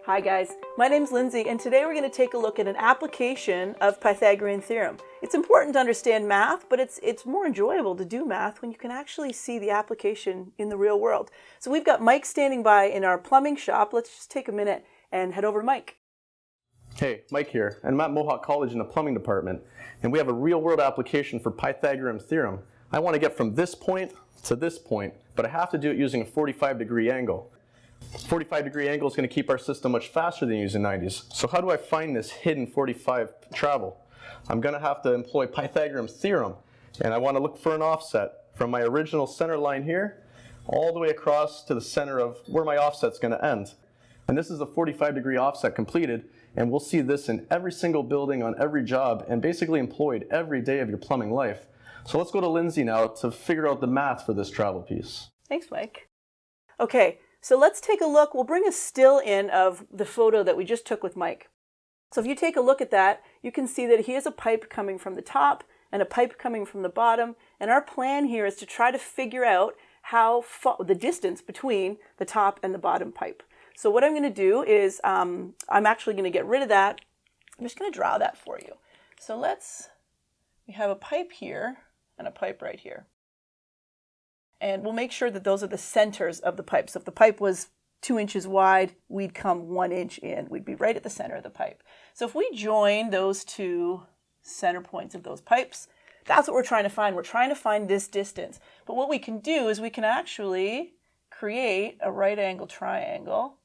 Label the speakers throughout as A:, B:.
A: Hi guys, my name's Lindsay and today we're going to take a look at an application of Pythagorean theorem. It's important to understand math, but it's more enjoyable to do math when you can actually see the application in the real world. So we've got Mike standing by in our plumbing shop. Let's just take a minute and head over to Mike.
B: Hey, Mike here, and I'm at Mohawk College in the plumbing department, and we have a real-world application for Pythagorean theorem. I want to get from this point to this point, but I have to do it using a 45-degree angle. 45-degree angle is going to keep our system much faster than using 90s. So how do I find this hidden 45 travel? I'm going to have to employ Pythagorean theorem, and I want to look for an offset from my original center line here all the way across to the center of where my offset's going to end. And this is a 45-degree offset completed, and we'll see this in every single building on every job and basically employed every day of your plumbing life. So let's go to Lindsay now to figure out the math for this travel piece.
A: Thanks, Mike. Okay, so let's take a look. We'll bring a still in of the photo that we just took with Mike. So if you take a look at that, you can see that he has a pipe coming from the top and a pipe coming from the bottom. And our plan here is to try to figure out how far, the distance between the top and the bottom pipe. So what I'm going to do is I'm actually going to get rid of that. I'm just going to draw that for you. So we have a pipe here and a pipe right here. And we'll make sure that those are the centers of the pipe. So if the pipe was 2 inches wide, we'd come 1 inch in. We'd be right at the center of the pipe. So if we join those two center points of those pipes, that's what we're trying to find. We're trying to find this distance. But what we can do is we can actually create a right angle triangle.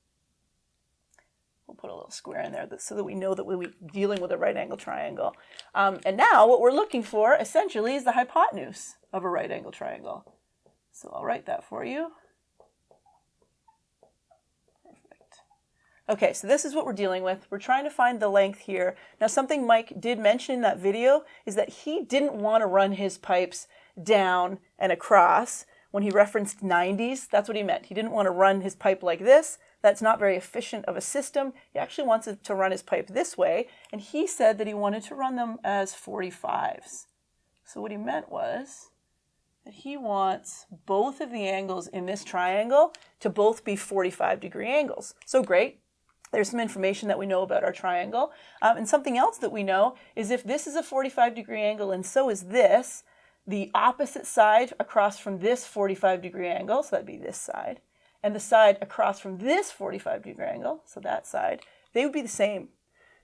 A: We'll put a little square in there so that we know that we're dealing with a right angle triangle. And now what we're looking for essentially is the hypotenuse of a right angle triangle. So I'll write that for you. Perfect. Okay, so this is what we're dealing with. We're trying to find the length here. Now something Mike did mention in that video is that he didn't want to run his pipes down and across. When he referenced 90s, that's what he meant. He didn't want to run his pipe like this. That's not very efficient of a system. He actually wants it to run his pipe this way, and he said that he wanted to run them as 45s. So what he meant was that he wants both of the angles in this triangle to both be 45-degree angles. So great. There's some information that we know about our triangle. And something else that we know is if this is a 45-degree angle and so is this, the opposite side across from this 45-degree angle, so that'd be this side, and the side across from this 45-degree angle, so that side, they would be the same.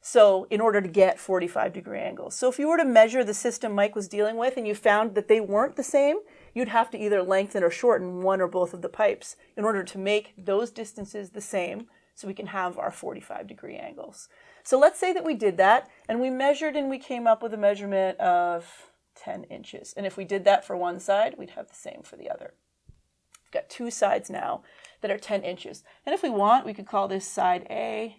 A: So in order to get 45-degree angles. So if you were to measure the system Mike was dealing with and you found that they weren't the same, you'd have to either lengthen or shorten one or both of the pipes in order to make those distances the same so we can have our 45-degree angles. So let's say that we did that and we measured and we came up with a measurement of 10 inches. And if we did that for one side, we'd have the same for the other. We've got two sides now that are 10 inches. And if we want, we could call this side A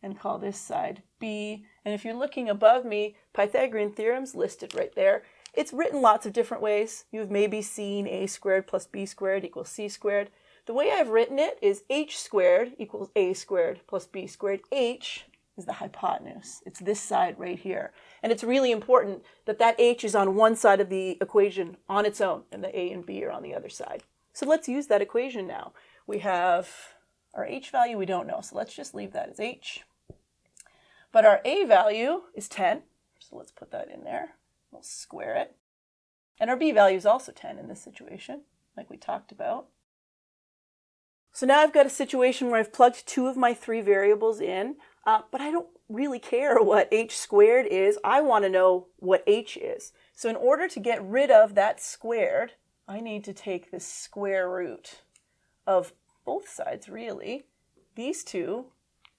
A: and call this side B. And if you're looking above me, Pythagorean theorem's listed right there. It's written lots of different ways. You've maybe seen a squared plus b squared equals c squared. The way I've written it is h squared equals a squared plus b squared. H is the hypotenuse. It's this side right here. And it's really important that that h is on one side of the equation on its own, and the a and b are on the other side. So let's use that equation now. We have our h value we don't know, so let's just leave that as h. But our a value is 10, so let's put that in there. We'll square it. And our b value is also 10 in this situation, like we talked about. So now I've got a situation where I've plugged two of my three variables in, but I don't really care what h squared is. I want to know what h is. So in order to get rid of that squared, I need to take the square root of both sides, really. These two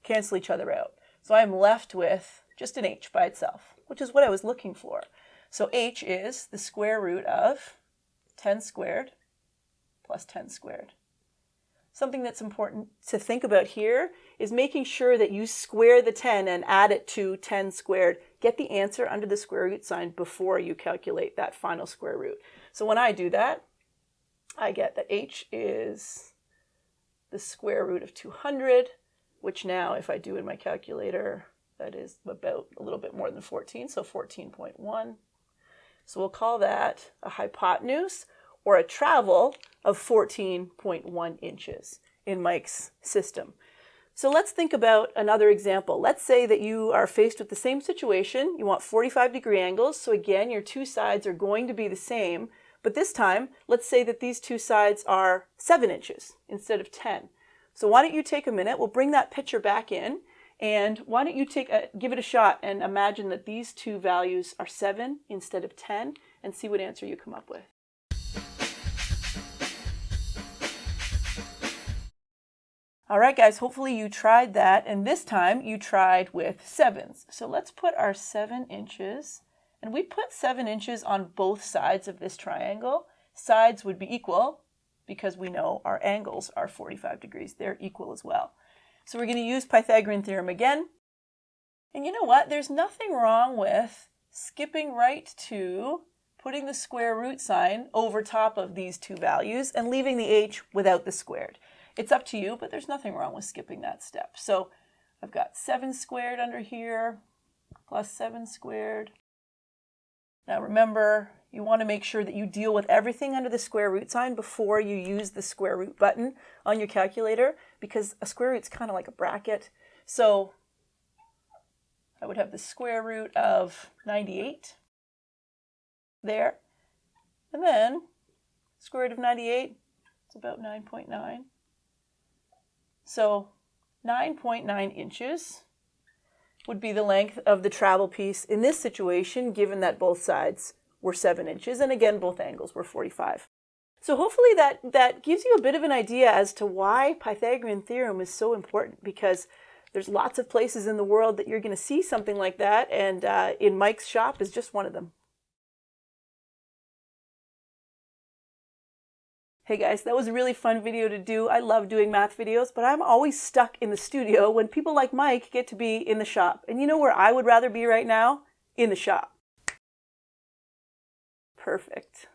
A: cancel each other out. So I'm left with just an h by itself, which is what I was looking for. So h is the square root of 10 squared plus 10 squared. Something that's important to think about here is making sure that you square the 10 and add it to 10 squared. Get the answer under the square root sign before you calculate that final square root. So when I do that, I get that h is the square root of 200, which now if I do in my calculator, that is about a little bit more than 14, so 14.1. So we'll call that a hypotenuse or a travel of 14.1 inches in Mike's system. So let's think about another example. Let's say that you are faced with the same situation. You want 45-degree angles. So again, your two sides are going to be the same. But this time, let's say that these two sides are 7 inches instead of 10. So why don't you take a minute? We'll bring that picture back in. And why don't you give it a shot and imagine that these two values are 7 instead of 10 and see what answer you come up with. All right, guys, hopefully you tried that, and this time you tried with 7s. So let's put our 7 inches, and we put 7 inches on both sides of this triangle. Sides would be equal because we know our angles are 45 degrees. They're equal as well. So we're going to use Pythagorean theorem again. And you know what? There's nothing wrong with skipping right to putting the square root sign over top of these two values and leaving the h without the squared. It's up to you, but there's nothing wrong with skipping that step. So I've got 7 squared under here, plus 7 squared. Now remember, you want to make sure that you deal with everything under the square root sign before you use the square root button on your calculator, because a square root's kind of like a bracket. So I would have the square root of 98 there. And then square root of 98, it's about 9.9. So 9.9 inches would be the length of the travel piece in this situation, given that both sides were 7 inches, and again, both angles were 45. So hopefully that gives you a bit of an idea as to why Pythagorean theorem is so important, because there's lots of places in the world that you're going to see something like that, and in Mike's shop is just one of them. Hey guys, that was a really fun video to do. I love doing math videos, but I'm always stuck in the studio when people like Mike get to be in the shop. And you know where I would rather be right now? In the shop. Perfect.